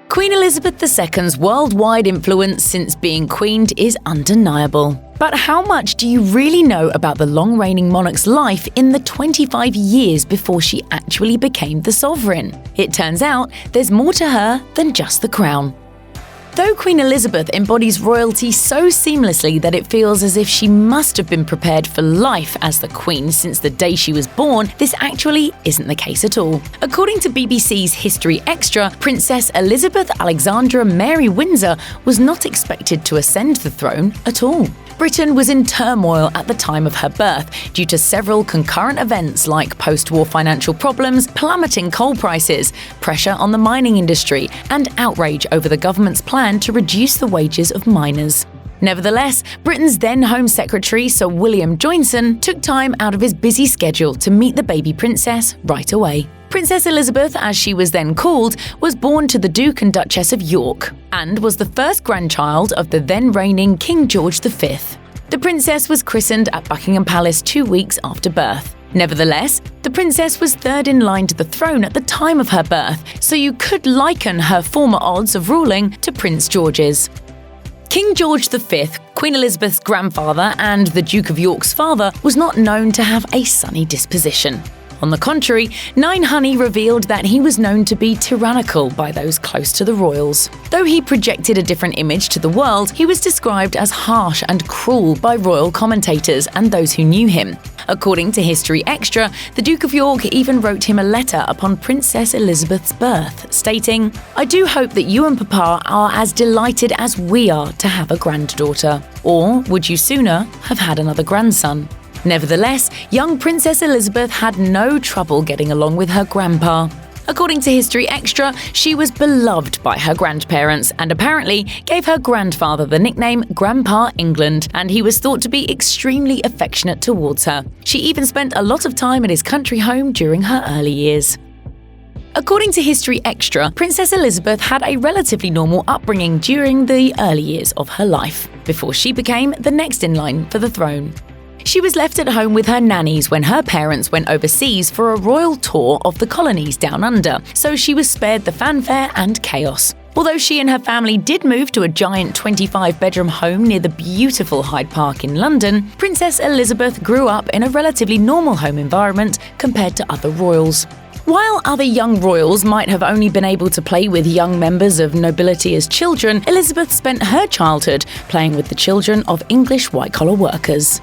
Queen Elizabeth II's worldwide influence since being queen is undeniable. But how much do you really know about the long-reigning monarch's life in the 25 years before she actually became the sovereign? It turns out there's more to her than just the crown. Though Queen Elizabeth embodies royalty so seamlessly that it feels as if she must have been prepared for life as the Queen since the day she was born, this actually isn't the case at all. According to BBC's History Extra, Princess Elizabeth Alexandra Mary Windsor was not expected to ascend the throne at all. Britain was in turmoil at the time of her birth due to several concurrent events like post-war financial problems, plummeting coal prices, pressure on the mining industry, and outrage over the government's plan to reduce the wages of miners. Nevertheless, Britain's then Home Secretary Sir William Joynson took time out of his busy schedule to meet the baby princess right away. Princess Elizabeth, as she was then called, was born to the Duke and Duchess of York and was the first grandchild of the then reigning King George V. The princess was christened at Buckingham Palace 2 weeks after birth. Nevertheless, the princess was third in line to the throne at the time of her birth, so you could liken her former odds of ruling to Prince George's. King George V, Queen Elizabeth's grandfather and the Duke of York's father, was not known to have a sunny disposition. On the contrary, Nine Honey revealed that he was known to be tyrannical by those close to the royals. Though he projected a different image to the world, he was described as harsh and cruel by royal commentators and those who knew him. According to History Extra, the Duke of York even wrote him a letter upon Princess Elizabeth's birth, stating, "I do hope that you and Papa are as delighted as we are to have a granddaughter. Or would you sooner have had another grandson?" Nevertheless, young Princess Elizabeth had no trouble getting along with her grandpa. According to History Extra, she was beloved by her grandparents and apparently gave her grandfather the nickname Grandpa England, and he was thought to be extremely affectionate towards her. She even spent a lot of time at his country home during her early years. According to History Extra, Princess Elizabeth had a relatively normal upbringing during the early years of her life, before she became the next in line for the throne. She was left at home with her nannies when her parents went overseas for a royal tour of the colonies down under, so she was spared the fanfare and chaos. Although she and her family did move to a giant 25-bedroom home near the beautiful Hyde Park in London, Princess Elizabeth grew up in a relatively normal home environment compared to other royals. While other young royals might have only been able to play with young members of nobility as children, Elizabeth spent her childhood playing with the children of English white-collar workers.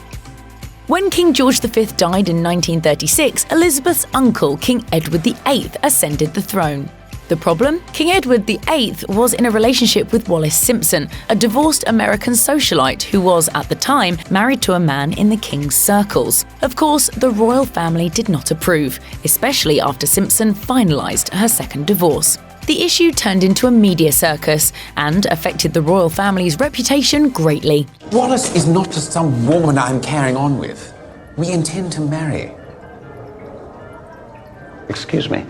When King George V died in 1936, Elizabeth's uncle, King Edward VIII, ascended the throne. The problem? King Edward VIII was in a relationship with Wallis Simpson, a divorced American socialite who was, at the time, married to a man in the king's circles. Of course, the royal family did not approve, especially after Simpson finalized her second divorce. The issue turned into a media circus and affected the royal family's reputation greatly. Wallis is not just some woman I'm carrying on with. We intend to marry. Excuse me.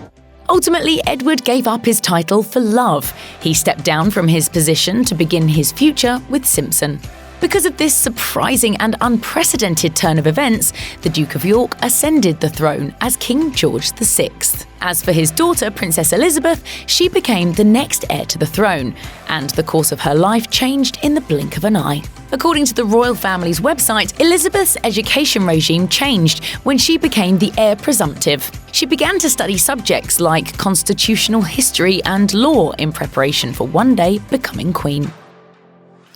Ultimately, Edward gave up his title for love. He stepped down from his position to begin his future with Simpson. Because of this surprising and unprecedented turn of events, the Duke of York ascended the throne as King George VI. As for his daughter, Princess Elizabeth, she became the next heir to the throne, and the course of her life changed in the blink of an eye. According to the royal family's website, Elizabeth's education regime changed when she became the heir presumptive. She began to study subjects like constitutional history and law in preparation for one day becoming queen.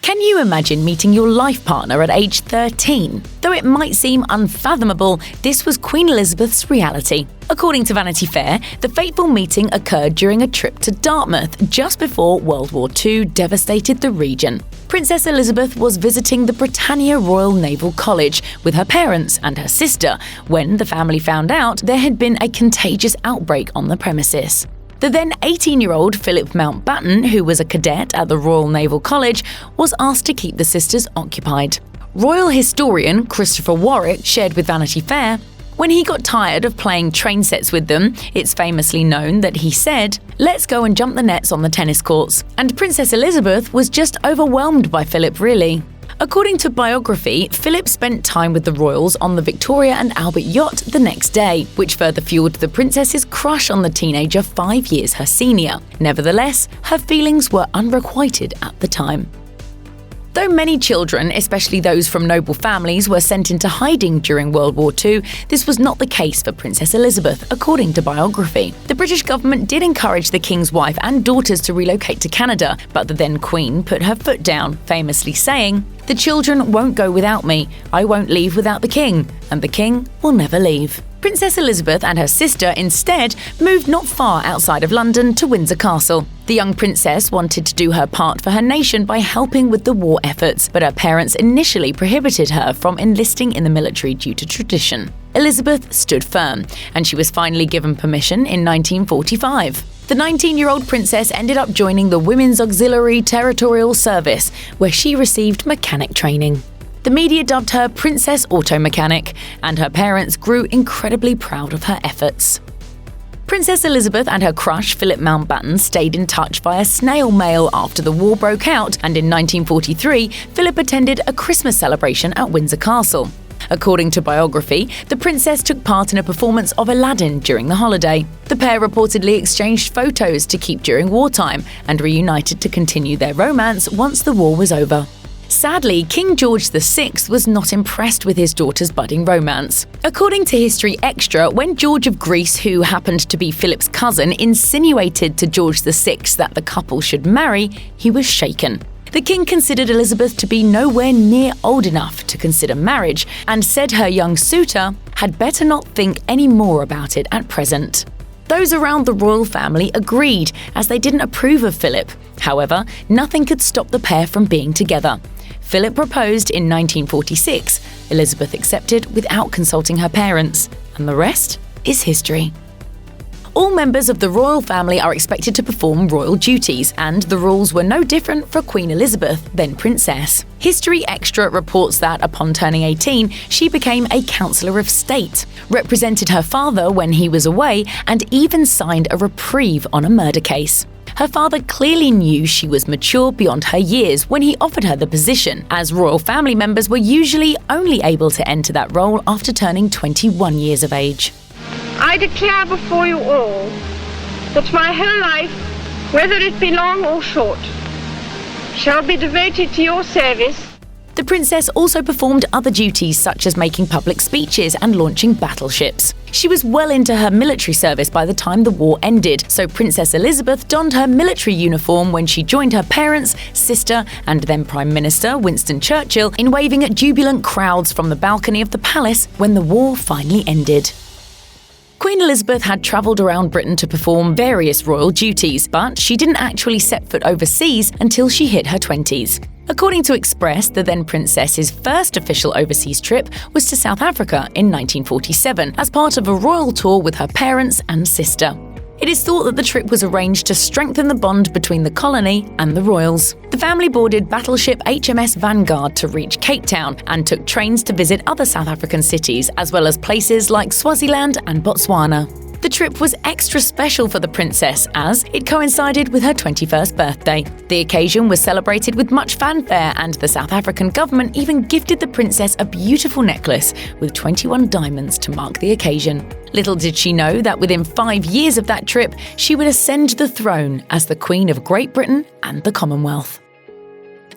Can you imagine meeting your life partner at age 13? Though it might seem unfathomable, this was Queen Elizabeth's reality. According to Vanity Fair, the fateful meeting occurred during a trip to Dartmouth just before World War II devastated the region. Princess Elizabeth was visiting the Britannia Royal Naval College with her parents and her sister when the family found out there had been a contagious outbreak on the premises. The then 18-year-old Philip Mountbatten, who was a cadet at the Royal Naval College, was asked to keep the sisters occupied. Royal historian Christopher Warwick shared with Vanity Fair, "When he got tired of playing train sets with them, it's famously known that he said, 'Let's go and jump the nets on the tennis courts.' And Princess Elizabeth was just overwhelmed by Philip, really." According to biography, Philip spent time with the royals on the Victoria and Albert yacht the next day, which further fueled the princess's crush on the teenager 5 years her senior. Nevertheless, her feelings were unrequited at the time. Though many children, especially those from noble families, were sent into hiding during World War II, this was not the case for Princess Elizabeth, according to biography. The British government did encourage the king's wife and daughters to relocate to Canada, but the then queen put her foot down, famously saying, "The children won't go without me, I won't leave without the king, and the king will never leave." Princess Elizabeth and her sister instead moved not far outside of London to Windsor Castle. The young princess wanted to do her part for her nation by helping with the war efforts, but her parents initially prohibited her from enlisting in the military due to tradition. Elizabeth stood firm, and she was finally given permission in 1945. The 19-year-old princess ended up joining the Women's Auxiliary Territorial Service, where she received mechanic training. The media dubbed her Princess Auto Mechanic, and her parents grew incredibly proud of her efforts. Princess Elizabeth and her crush Philip Mountbatten stayed in touch via snail mail after the war broke out, and in 1943, Philip attended a Christmas celebration at Windsor Castle. According to biography, the princess took part in a performance of Aladdin during the holiday. The pair reportedly exchanged photos to keep during wartime and reunited to continue their romance once the war was over. Sadly, King George VI was not impressed with his daughter's budding romance. According to History Extra, when George of Greece, who happened to be Philip's cousin, insinuated to George VI that the couple should marry, he was shaken. The king considered Elizabeth to be nowhere near old enough to consider marriage and said her young suitor had better not think any more about it at present. Those around the royal family agreed, as they didn't approve of Philip. However, nothing could stop the pair from being together. Philip proposed in 1946. Elizabeth accepted without consulting her parents, and the rest is history. All members of the royal family are expected to perform royal duties, and the rules were no different for Queen Elizabeth, then Princess. History Extra reports that upon turning 18, she became a Councillor of State, represented her father when he was away, and even signed a reprieve on a murder case. Her father clearly knew she was mature beyond her years when he offered her the position, as royal family members were usually only able to enter that role after turning 21 years of age. I declare before you all that my whole life, whether it be long or short, shall be devoted to your service. The princess also performed other duties such as making public speeches and launching battleships. She was well into her military service by the time the war ended, so Princess Elizabeth donned her military uniform when she joined her parents, sister, and then Prime Minister Winston Churchill in waving at jubilant crowds from the balcony of the palace when the war finally ended. Queen Elizabeth had travelled around Britain to perform various royal duties, but she didn't actually set foot overseas until she hit her 20s. According to Express, the then princess's first official overseas trip was to South Africa in 1947 as part of a royal tour with her parents and sister. It is thought that the trip was arranged to strengthen the bond between the colony and the royals. The family boarded battleship HMS Vanguard to reach Cape Town and took trains to visit other South African cities, as well as places like Swaziland and Botswana. The trip was extra special for the princess as it coincided with her 21st birthday. The occasion was celebrated with much fanfare, and the South African government even gifted the princess a beautiful necklace with 21 diamonds to mark the occasion. Little did she know that within 5 years of that trip, she would ascend the throne as the Queen of Great Britain and the Commonwealth.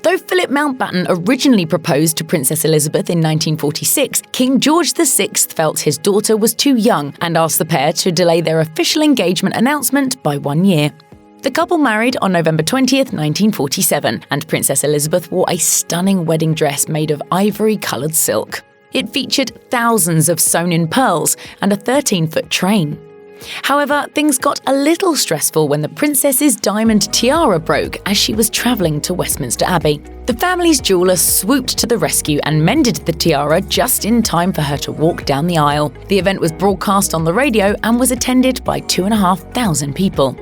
Though Philip Mountbatten originally proposed to Princess Elizabeth in 1946, King George VI felt his daughter was too young and asked the pair to delay their official engagement announcement by 1 year. The couple married on November 20th, 1947, and Princess Elizabeth wore a stunning wedding dress made of ivory-coloured silk. It featured thousands of sewn-in pearls and a 13-foot train. However, things got a little stressful when the princess's diamond tiara broke as she was travelling to Westminster Abbey. The family's jeweller swooped to the rescue and mended the tiara just in time for her to walk down the aisle. The event was broadcast on the radio and was attended by 2,500 people.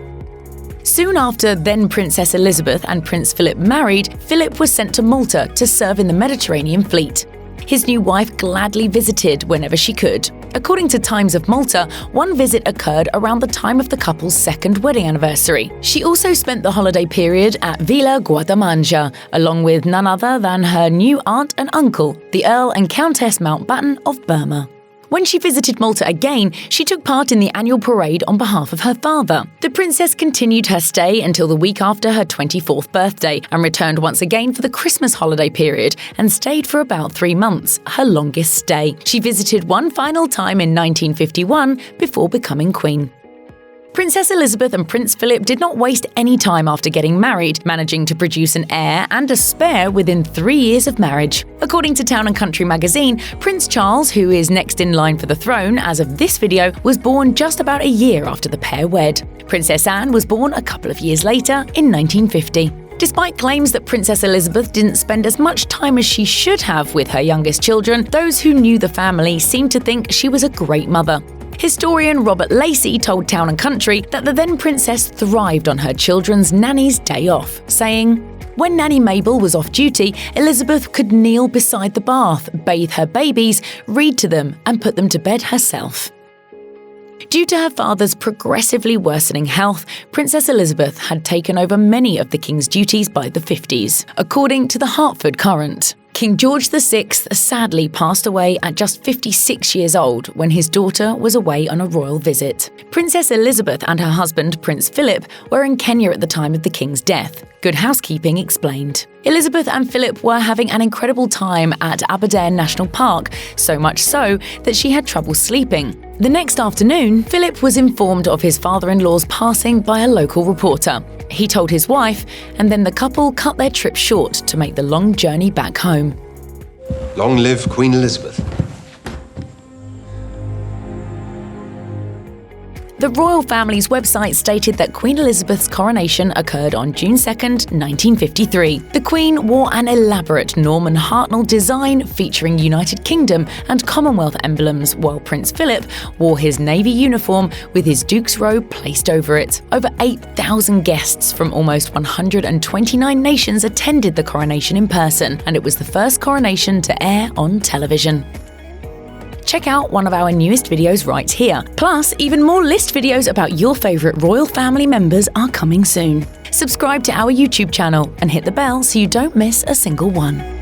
Soon after then Princess Elizabeth and Prince Philip married, Philip was sent to Malta to serve in the Mediterranean fleet. His new wife gladly visited whenever she could. According to Times of Malta, one visit occurred around the time of the couple's second wedding anniversary. She also spent the holiday period at Villa Guadamanja, along with none other than her new aunt and uncle, the Earl and Countess Mountbatten of Burma. When she visited Malta again, she took part in the annual parade on behalf of her father. The princess continued her stay until the week after her 24th birthday and returned once again for the Christmas holiday period and stayed for about 3 months, her longest stay. She visited one final time in 1951 before becoming queen. Princess Elizabeth and Prince Philip did not waste any time after getting married, managing to produce an heir and a spare within 3 years of marriage. According to Town & Country magazine, Prince Charles, who is next in line for the throne as of this video, was born just about a year after the pair wed. Princess Anne was born a couple of years later in 1950. Despite claims that Princess Elizabeth didn't spend as much time as she should have with her youngest children, those who knew the family seemed to think she was a great mother. Historian Robert Lacey told Town & Country that the then princess thrived on her children's nanny's day off, saying, "When Nanny Mabel was off duty, Elizabeth could kneel beside the bath, bathe her babies, read to them, and put them to bed herself." Due to her father's progressively worsening health, Princess Elizabeth had taken over many of the king's duties by the 50s, according to the Hartford Courant. King George VI sadly passed away at just 56 years old when his daughter was away on a royal visit. Princess Elizabeth and her husband, Prince Philip, were in Kenya at the time of the king's death. Good Housekeeping explained. Elizabeth and Philip were having an incredible time at Aberdeen National Park, so much so that she had trouble sleeping. The next afternoon, Philip was informed of his father-in-law's passing by a local reporter. He told his wife, and then the couple cut their trip short to make the long journey back home. Long live Queen Elizabeth. The royal family's website stated that Queen Elizabeth's coronation occurred on June 2nd, 1953. The Queen wore an elaborate Norman Hartnell design featuring United Kingdom and Commonwealth emblems, while Prince Philip wore his navy uniform with his Duke's robe placed over it. Over 8,000 guests from almost 129 nations attended the coronation in person, and it was the first coronation to air on television. Check out one of our newest videos right here. Plus, even more list videos about your favourite royal family members are coming soon. Subscribe to our YouTube channel and hit the bell so you don't miss a single one.